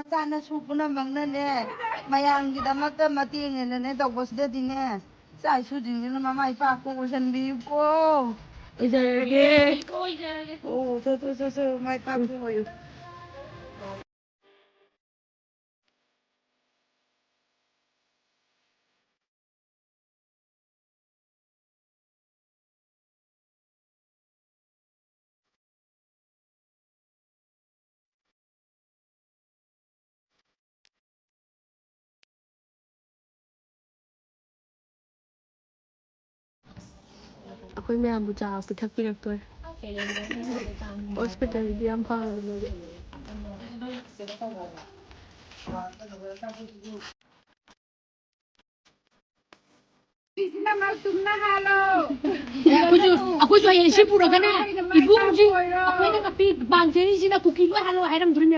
ꯃꯆꯥꯅꯁꯨ ꯄꯨꯝꯅꯃꯛꯅꯅꯦ ꯃꯌꯥꯝꯒꯤꯗꯃꯛꯇ ꯃꯇꯦꯡꯅꯦꯅꯅꯦ ꯇꯧꯕꯁꯤꯗꯗꯤꯅꯦ ꯏꯆꯥ ꯏꯁꯨꯁꯤꯡꯁꯤꯅ ꯃꯃꯥ ꯏꯄꯥ ꯀꯣꯛ ꯑꯣꯏꯁꯟꯕꯤꯌꯨꯀꯣ ꯑꯣꯏꯖꯔꯒꯦ ꯑꯣ ꯆꯣ ꯃꯥꯏ ꯄꯥꯛꯄ ꯑꯣꯏꯌꯨ ꯑꯩꯈꯣꯏ ꯃꯌꯥꯝꯕꯨ ꯆꯥ ꯄꯤꯊꯛꯄꯤꯔꯛꯇꯣꯔꯦ ꯍꯣꯁꯄꯤꯇꯥꯜꯗꯤ ꯌꯥꯝ ꯐꯕꯅꯦ ꯑꯩꯈꯣꯏꯁꯨ ꯍꯌꯦꯡ ꯁꯤ ꯄꯨꯔꯒꯅꯦ ꯏꯕꯨꯡꯁꯤ ꯑꯩꯈꯣꯏꯅ ꯄꯥꯡꯖꯔꯤꯁꯤꯅ ꯀꯨꯀꯤ ꯂꯣꯏ ꯍꯜꯂꯣ ꯍꯥꯏꯔꯝꯗꯣꯏꯅꯦ